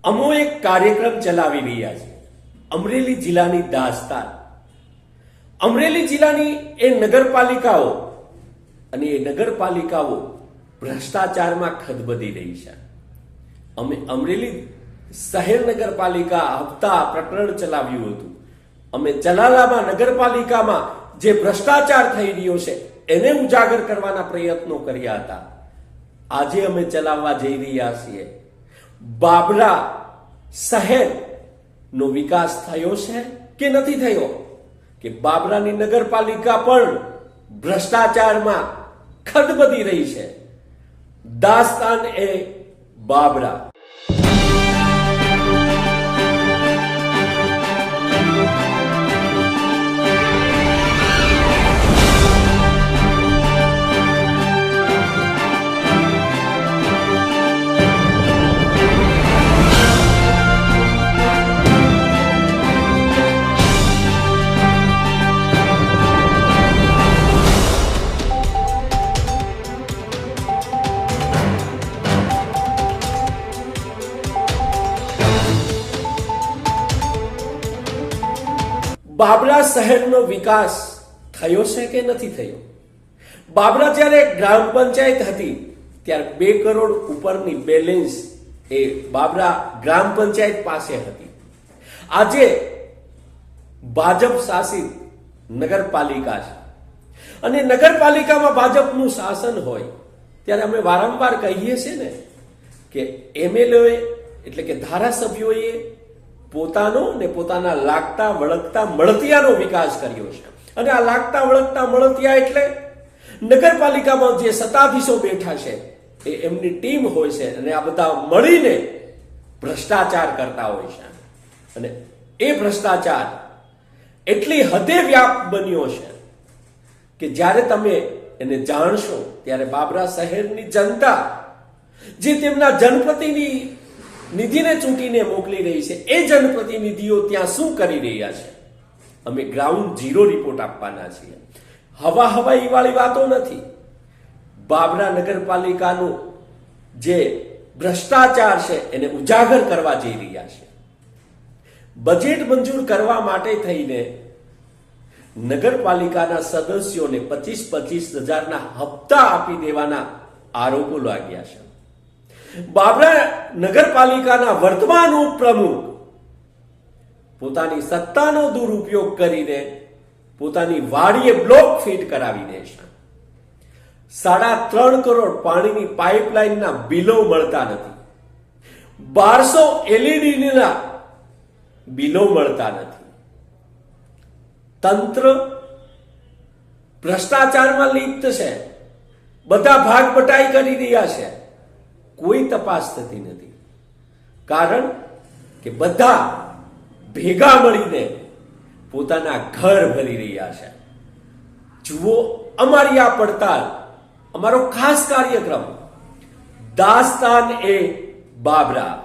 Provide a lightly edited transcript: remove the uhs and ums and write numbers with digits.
અમો એક કાર્યક્રમ ચલાવી રહ્યા છે અમરેલી જિલ્લાની દાસ્તાન. અમરેલી જિલ્લાની એ નગરપાલિકાઓ અને એ નગરપાલિકાઓ ભ્રષ્ટાચારમાં ખદબદી રહી છે. અમે અમરેલી શહેર નગરપાલિકા હપ્તા પ્રકરણ ચલાવ્યું હતું. અમે જલાલાબા નગરપાલિકામાં જે ભ્રષ્ટાચાર થઈ રહ્યો છે એને ઉજાગર કરવાના પ્રયત્નો કર્યા હતા. આજે અમે ચલાવવા જઈ રહ્યા છીએ. બાબરા શહેરનો વિકાસ થયો છે કે નથી થયો, કે બાબરાની નગરપાલિકા પણ ભ્રષ્ટાચારમાં ખદબદી રહી છે. દાસ્તાન એ બાબરા. બાબરા શહેરનો વિકાસ થયો છે કે નથી થયો? બાબરા જ્યારે ગ્રામ પંચાયત હતી ત્યારે 2 કરોડ ઉપરની બેલેન્સ એ બાબરા ગ્રામ પંચાયત પાસે હતી. આજે ભાજપ શાસિત નગરપાલિકા છે અને નગરપાલિકામાં ભાજપનું શાસન હોય ત્યારે અમે વારંવાર કહીએ છીએ ને કે એમએલએ એટલે કે ધારાસભ્યોએ પોતાનો ને પોતાના લાગતા વળગતા મળતિયાનો વિકાસ કર્યો છે. અને આ લાગતા વળગતા મળતિયા એટલે નગરપાલિકામાં જે સત્તાધીશો બેઠા છે એ એમની ટીમ હોય છે અને આ બધા મળીને ભ્રષ્ટાચાર કરતા હોય છે. અને એ ભ્રષ્ટાચાર એટલી હદે વ્યાપ બન્યો છે કે જ્યારે તમે એને જાણશો ત્યારે બાબરા શહેરની જનતા જે તેમના જનપ્રતિનિધિને ચૂંટીને મોકલી રહી છે એ જનપ્રતિનિધિઓ ત્યાં શું કરી રહ્યા છે, અમે ગ્રાઉન્ડ ઝીરો રિપોર્ટ આપવાના છીએ. હવાઈ વાળી વાતો નથી. બાબરા નગરપાલિકાનું જે ભ્રષ્ટાચાર છે એને ઉજાગર કરવા જઈ રહ્યા છે. બજેટ મંજૂર કરવા માટે થઈને નગરપાલિકાના સદસ્યોને 25,000 હજારના હપ્તા આપી દેવાના આરોપો લાગ્યા છે. બાબરા નગરપાલિકાના વર્તમાન ઉપપ્રમુખ પોતાની સત્તાનો દુરુપયોગ કરીને પોતાની વાડીએ બ્લોક ફિટ કરાવી દે છે. 3.5 કરોડ પાણીની પાઇપલાઇનના બિલો મળતા નથી. 1200 એલઈડીના બિલો મળતા નથી. તંત્ર ભ્રષ્ટાચારમાં લિપ્ત છે. બધા ભાગ બટાઈ કરી રહ્યા છે. કોઈ તપાસ થતી નથી. કારણ કે બધા ભેગા મળીને પોતાના ઘર ભરી રહ્યા છે. જુઓ અમારી આ પડતાલ, અમારો ખાસ કાર્યક્રમ દાસ્તાન એ બાબરા.